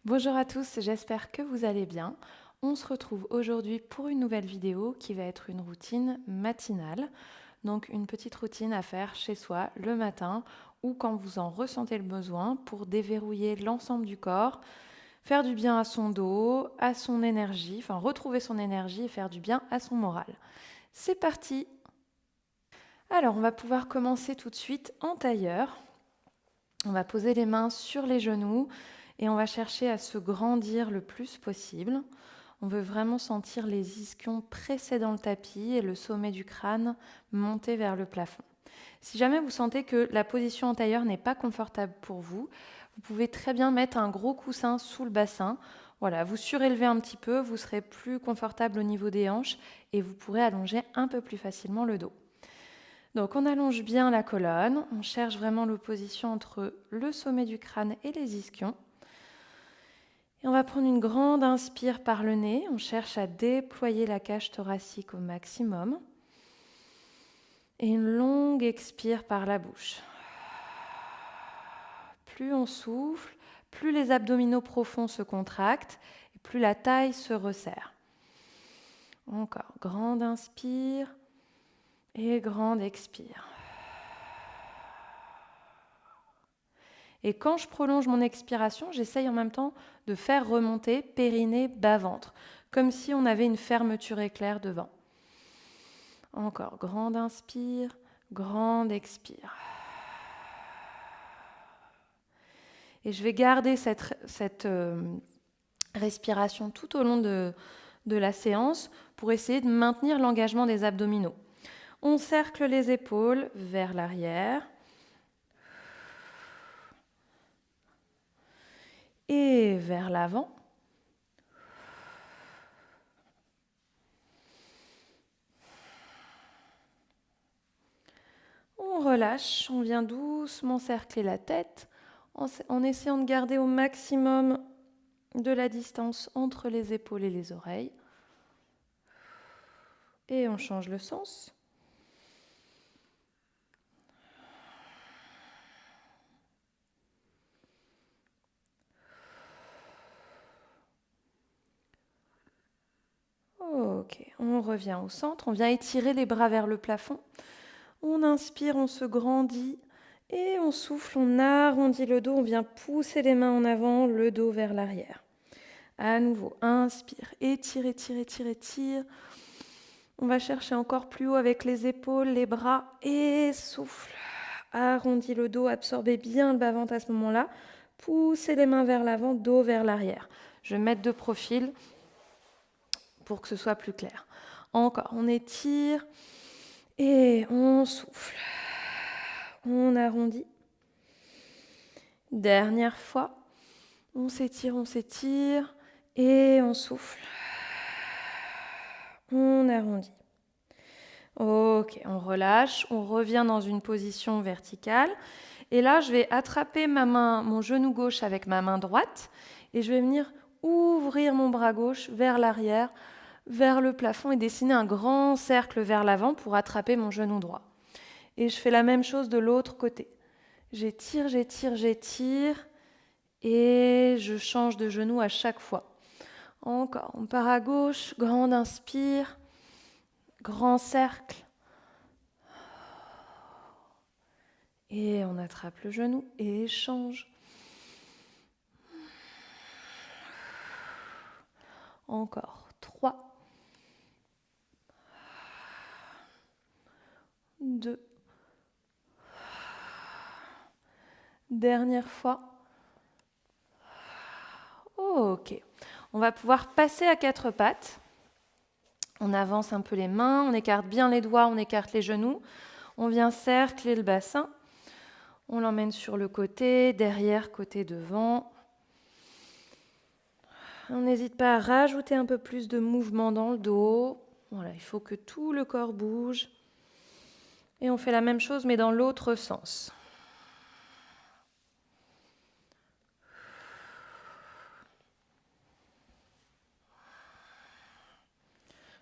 Bonjour à tous, j'espère que vous allez bien. On se retrouve aujourd'hui pour une nouvelle vidéo qui va être une routine matinale. Donc une petite routine à faire chez soi le matin ou quand vous en ressentez le besoin pour déverrouiller l'ensemble du corps, faire du bien à son dos, à son énergie, enfin retrouver son énergie et faire du bien à son moral. C'est parti! Alors on va pouvoir commencer tout de suite en tailleur. On va poser les mains sur les genoux et on va chercher à se grandir le plus possible. On veut vraiment sentir les ischions presser dans le tapis et le sommet du crâne monter vers le plafond. Si jamais vous sentez que la position en tailleur n'est pas confortable pour vous, vous pouvez très bien mettre un gros coussin sous le bassin. Voilà, vous surélevez un petit peu, vous serez plus confortable au niveau des hanches et vous pourrez allonger un peu plus facilement le dos. Donc on allonge bien la colonne, on cherche vraiment l'opposition entre le sommet du crâne et les ischions. Et on va prendre une grande inspire par le nez, on cherche à déployer la cage thoracique au maximum. Et une longue expire par la bouche. Plus on souffle, plus les abdominaux profonds se contractent et plus la taille se resserre. Encore, grande inspire et grande expire. Et quand je prolonge mon expiration, j'essaye en même temps de faire remonter périnée, bas-ventre, comme si on avait une fermeture éclair devant. Encore, grande inspire, grande expire. Et je vais garder cette respiration tout au long de la séance pour essayer de maintenir l'engagement des abdominaux. On cercle les épaules vers l'arrière. Et vers l'avant. On relâche, on vient doucement cercler la tête en essayant de garder au maximum de la distance entre les épaules et les oreilles. Et on change le sens. Ok, on revient au centre, on vient étirer les bras vers le plafond. On inspire, on se grandit et on souffle, on arrondit le dos, on vient pousser les mains en avant, le dos vers l'arrière. À nouveau, inspire, étire, étire, étire, étire. On va chercher encore plus haut avec les épaules, les bras et souffle. Arrondis le dos, absorbez bien le bas-ventre à ce moment-là. Poussez les mains vers l'avant, dos vers l'arrière. Je vais mettre de profil pour que ce soit plus clair. Encore, on étire et on souffle. On arrondit. Dernière fois. On s'étire et on souffle. On arrondit. Ok, on relâche, on revient dans une position verticale. Et là, je vais attraper mon genou gauche avec ma main droite et je vais venir ouvrir mon bras gauche vers l'arrière, vers le plafond et dessiner un grand cercle vers l'avant pour attraper mon genou droit. Et je fais la même chose de l'autre côté. J'étire, j'étire, j'étire et je change de genou à chaque fois. Encore, on part à gauche, grande inspire, grand cercle. Et on attrape le genou et échange. Encore 3, 2, dernière fois. Ok, on va pouvoir passer à 4 pattes. On avance un peu les mains, on écarte bien les doigts, on écarte les genoux. On vient cercler le bassin. On l'emmène sur le côté, derrière, côté devant. On n'hésite pas à rajouter un peu plus de mouvement dans le dos. Voilà, il faut que tout le corps bouge. Et on fait la même chose, mais dans l'autre sens.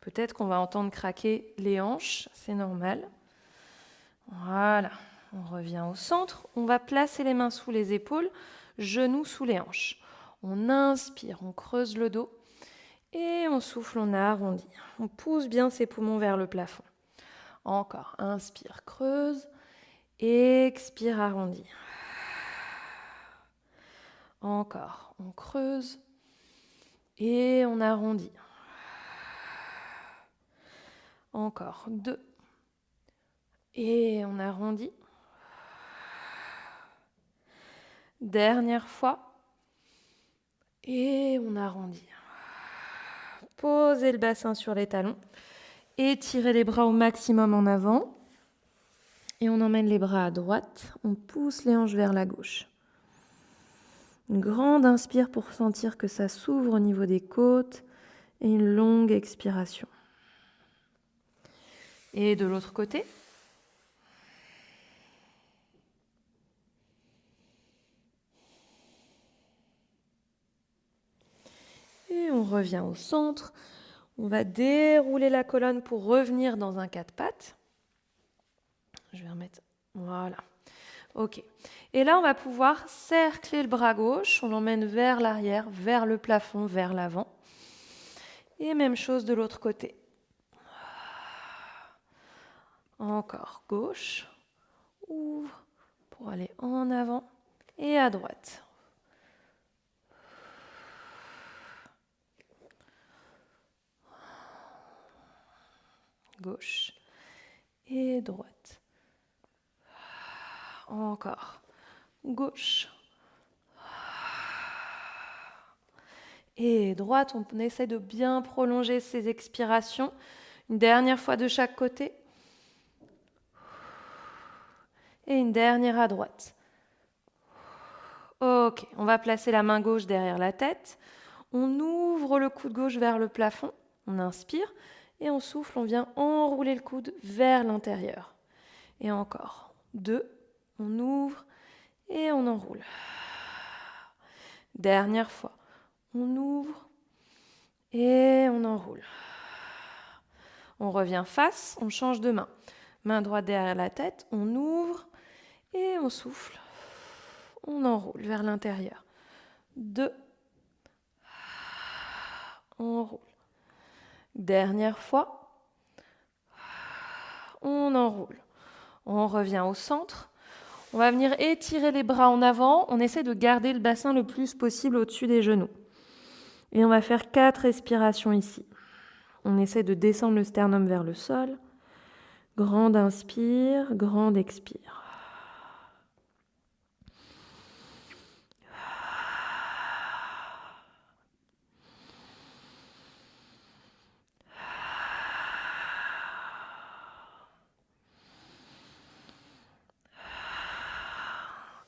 Peut-être qu'on va entendre craquer les hanches, c'est normal. Voilà, on revient au centre. On va placer les mains sous les épaules, genoux sous les hanches. On inspire, on creuse le dos. Et on souffle, on arrondit. On pousse bien ses poumons vers le plafond. Encore, inspire, creuse. Expire, arrondis. Encore, on creuse. Et on arrondit. Encore, 2. Et on arrondit. Dernière fois. Et on arrondit. Posez le bassin sur les talons. Étirez les bras au maximum en avant. Et on emmène les bras à droite. On pousse les hanches vers la gauche. Une grande inspire pour sentir que ça s'ouvre au niveau des côtes. Et une longue expiration. Et de l'autre côté. Et on revient au centre. On va dérouler la colonne pour revenir dans un quatre pattes. Je vais remettre. Voilà. Ok. Et là, on va pouvoir cercler le bras gauche. On l'emmène vers l'arrière, vers le plafond, vers l'avant. Et même chose de l'autre côté. Encore gauche. Ouvre pour aller en avant et à droite. Gauche et droite. Encore. Gauche. Et droite, on essaie de bien prolonger ces expirations. Une dernière fois de chaque côté. Et une dernière à droite. Ok, on va placer la main gauche derrière la tête. On ouvre le coude gauche vers le plafond. On inspire et on souffle. On vient enrouler le coude vers l'intérieur. Et encore. 2. On ouvre et on enroule. Dernière fois. On ouvre et on enroule. On revient face, on change de main. Main droite derrière la tête, on ouvre et on souffle. On enroule vers l'intérieur. 2. On roule. Dernière fois. On enroule. On revient au centre. On va venir étirer les bras en avant. On essaie de garder le bassin le plus possible au-dessus des genoux. Et on va faire 4 respirations ici. On essaie de descendre le sternum vers le sol. Grande inspire, grande expire.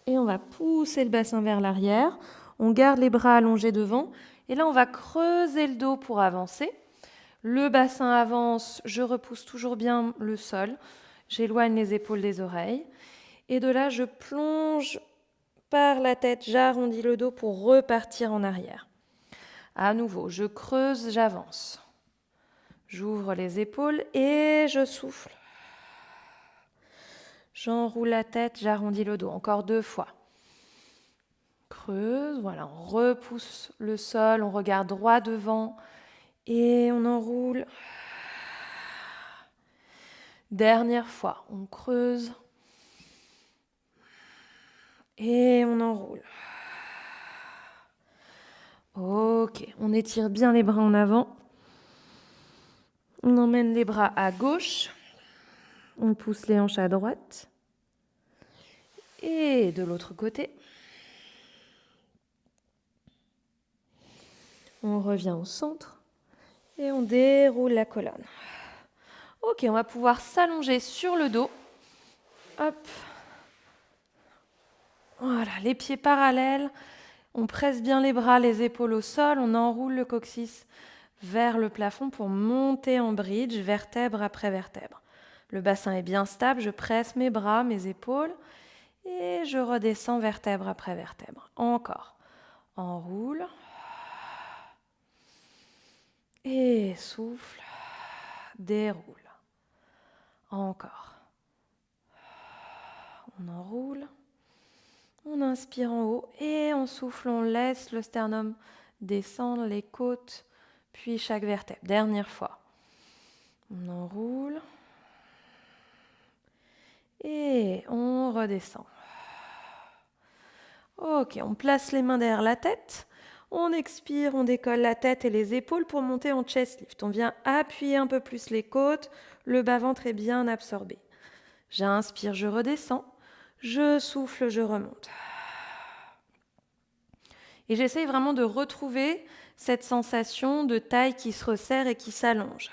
Et on va pousser le bassin vers l'arrière. On garde les bras allongés devant. Et là, on va creuser le dos pour avancer. Le bassin avance, je repousse toujours bien le sol. J'éloigne les épaules des oreilles. Et de là, je plonge par la tête, j'arrondis le dos pour repartir en arrière. À nouveau, je creuse, j'avance. J'ouvre les épaules et je souffle. J'enroule la tête, j'arrondis le dos. Encore 2 fois. Creuse, voilà, on repousse le sol, on regarde droit devant et on enroule. Dernière fois, on creuse et on enroule. Ok, on étire bien les bras en avant. On emmène les bras à gauche. On pousse les hanches à droite. Et de l'autre côté. On revient au centre. Et on déroule la colonne. Ok, on va pouvoir s'allonger sur le dos. Hop. Voilà, les pieds parallèles. On presse bien les bras, les épaules au sol. On enroule le coccyx vers le plafond pour monter en bridge, vertèbre après vertèbre. Le bassin est bien stable. Je presse mes bras, mes épaules. Et je redescends vertèbre après vertèbre. Encore. Enroule. Et souffle. Déroule. Encore. On enroule. On inspire en haut et on souffle, on laisse le sternum descendre, les côtes, puis chaque vertèbre. Dernière fois. On enroule. Et on redescend. Ok, on place les mains derrière la tête. On expire, on décolle la tête et les épaules pour monter en chest lift. On vient appuyer un peu plus les côtes. Le bas-ventre est bien absorbé. J'inspire, je redescends. Je souffle, je remonte. Et j'essaye vraiment de retrouver cette sensation de taille qui se resserre et qui s'allonge.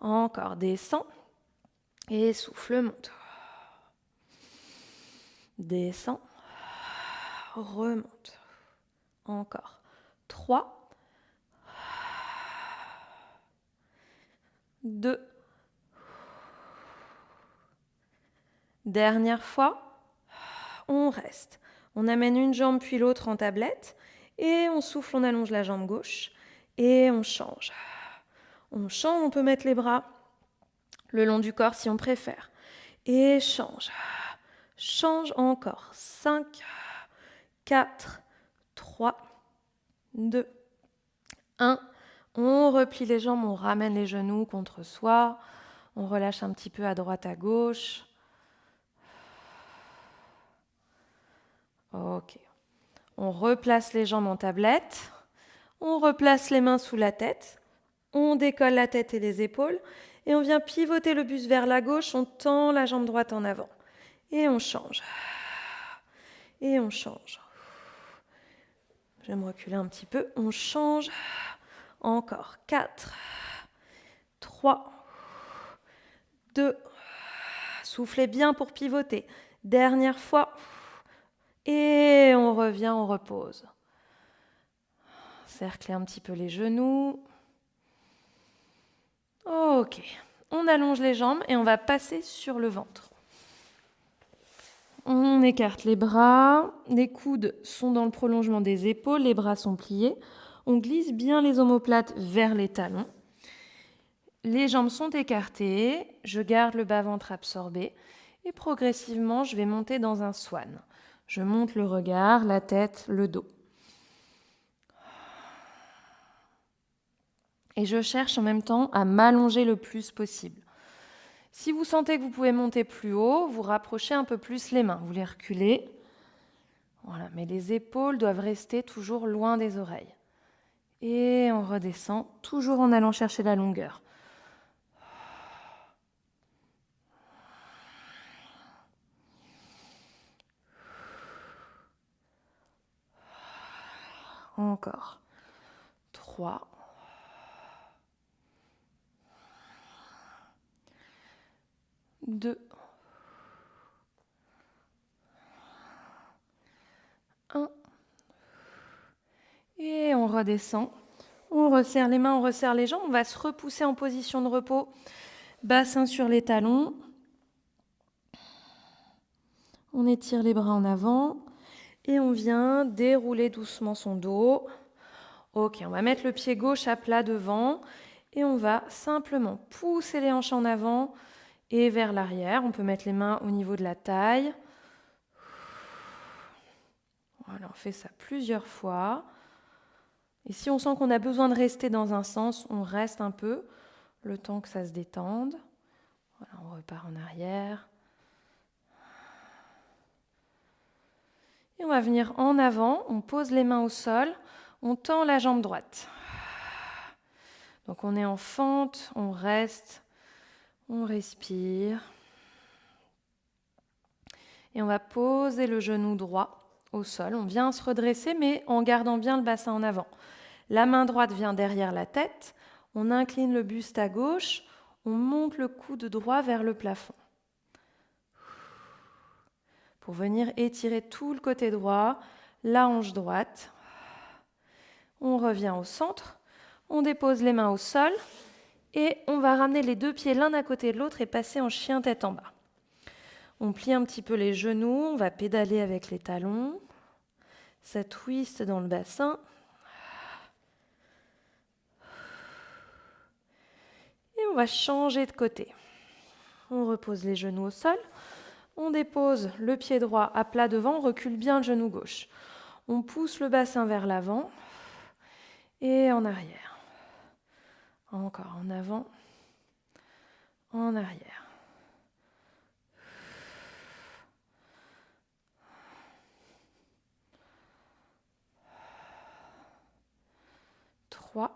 Encore, descend. Et souffle, monte. Descend. Remonte. Encore. 3. 2. Dernière fois. On reste. On amène une jambe puis l'autre en tablette. Et on souffle, on allonge la jambe gauche. Et on change. On change, on peut mettre les bras le long du corps si on préfère. Et change. Change encore. 5, 4, 3, 2, 1. On replie les jambes, on ramène les genoux contre soi. On relâche un petit peu à droite, à gauche. Ok. On replace les jambes en tablette. On replace les mains sous la tête. On décolle la tête et les épaules. Et on vient pivoter le buste vers la gauche. On tend la jambe droite en avant. Et on change. Et on change. Je vais me reculer un petit peu. On change. Encore. 4, 3, 2. Soufflez bien pour pivoter. Dernière fois. Et on revient, on repose. Cerclez un petit peu les genoux. Ok. On allonge les jambes et on va passer sur le ventre. On écarte les bras. Les coudes sont dans le prolongement des épaules. Les bras sont pliés. On glisse bien les omoplates vers les talons. Les jambes sont écartées. Je garde le bas-ventre absorbé. Et progressivement, je vais monter dans un swan. Je monte le regard, la tête, le dos. Et je cherche en même temps à m'allonger le plus possible. Si vous sentez que vous pouvez monter plus haut, vous rapprochez un peu plus les mains. Vous les reculez. Voilà, mais les épaules doivent rester toujours loin des oreilles. Et on redescend, toujours en allant chercher la longueur. Encore. 3. 2. 1. Et on redescend. On resserre les mains, on resserre les jambes. On va se repousser en position de repos. Bassin sur les talons. On étire les bras en avant. Et on vient dérouler doucement son dos. Ok, on va mettre le pied gauche à plat devant. Et on va simplement pousser les hanches en avant et vers l'arrière. On peut mettre les mains au niveau de la taille. Voilà, on fait ça plusieurs fois. Et si on sent qu'on a besoin de rester dans un sens, on reste un peu, le temps que ça se détende. Voilà, on repart en arrière. Et on va venir en avant, on pose les mains au sol, on tend la jambe droite. Donc on est en fente, on reste, on respire. Et on va poser le genou droit au sol. On vient se redresser, mais en gardant bien le bassin en avant. La main droite vient derrière la tête. On incline le buste à gauche. On monte le coude droit vers le plafond. Pour venir étirer tout le côté droit, la hanche droite. On revient au centre. On dépose les mains au sol. Et on va ramener les deux pieds l'un à côté de l'autre et passer en chien tête en bas. On plie un petit peu les genoux, on va pédaler avec les talons. Ça twiste dans le bassin. Et on va changer de côté. On repose les genoux au sol. On dépose le pied droit à plat devant, on recule bien le genou gauche. On pousse le bassin vers l'avant et en arrière. Encore en avant, en arrière. Trois,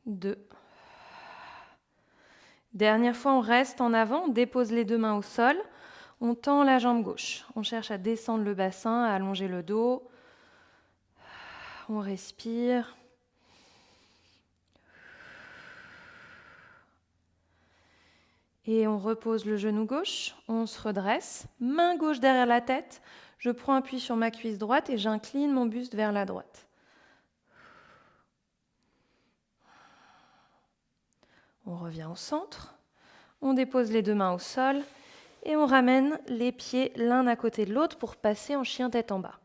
2. Dernière fois, on reste en avant, on dépose les deux mains au sol, on tend la jambe gauche. On cherche à descendre le bassin, à allonger le dos. On respire. Et on repose le genou gauche, on se redresse, main gauche derrière la tête, je prends appui sur ma cuisse droite et j'incline mon buste vers la droite. On revient au centre, on dépose les deux mains au sol et on ramène les pieds l'un à côté de l'autre pour passer en chien tête en bas.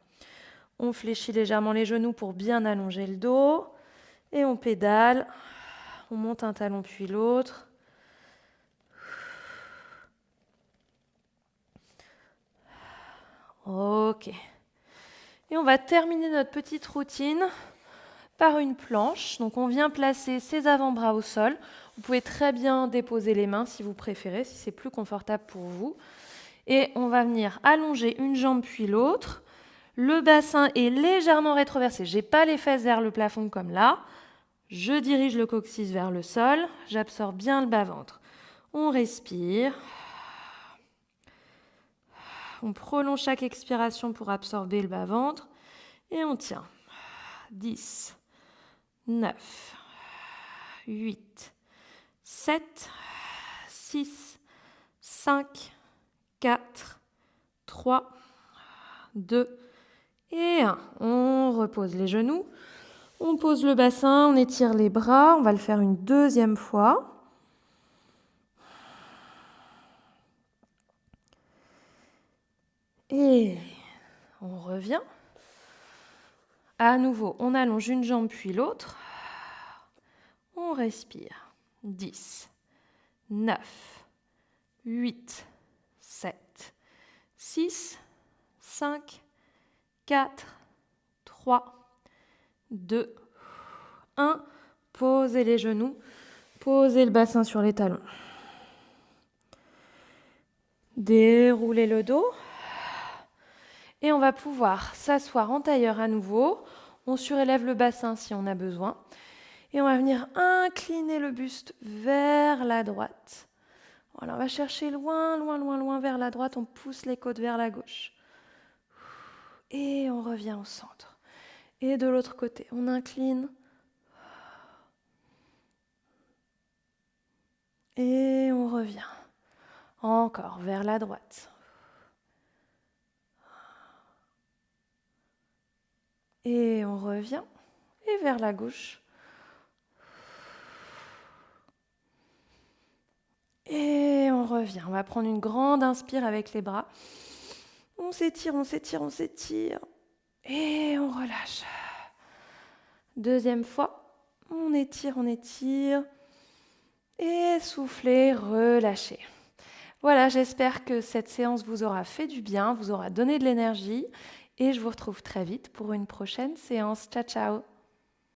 On fléchit légèrement les genoux pour bien allonger le dos et on pédale, on monte un talon puis l'autre. Ok. Et on va terminer notre petite routine par une planche. Donc on vient placer ses avant-bras au sol. Vous pouvez très bien déposer les mains si vous préférez, si c'est plus confortable pour vous. Et on va venir allonger une jambe puis l'autre. Le bassin est légèrement rétroversé. Je n'ai pas les fesses vers le plafond comme là. Je dirige le coccyx vers le sol. J'absorbe bien le bas-ventre. On respire. On prolonge chaque expiration pour absorber le bas-ventre. Et on tient. 10, 9, 8, 7, 6, 5, 4, 3, 2 et 1. On repose les genoux. On pose le bassin, on étire les bras. On va le faire une deuxième fois. Et on revient. À nouveau, on allonge une jambe puis l'autre. On respire. 10, 9, 8, 7, 6, 5, 4, 3, 2, 1. Posez les genoux. Posez le bassin sur les talons. Déroulez le dos. Et on va pouvoir s'asseoir en tailleur à nouveau. On surélève le bassin si on a besoin. Et on va venir incliner le buste vers la droite. Voilà, on va chercher loin, loin, loin, loin vers la droite. On pousse les côtes vers la gauche. Et on revient au centre. Et de l'autre côté, on incline. Et on revient. Encore vers la droite. Et on revient. Et vers la gauche. Et on revient. On va prendre une grande inspire avec les bras. On s'étire, on s'étire, on s'étire. Et on relâche. Deuxième fois. On étire, on étire. Et soufflez, relâchez. Voilà, j'espère que cette séance vous aura fait du bien, vous aura donné de l'énergie. Et je vous retrouve très vite pour une prochaine séance. Ciao, ciao!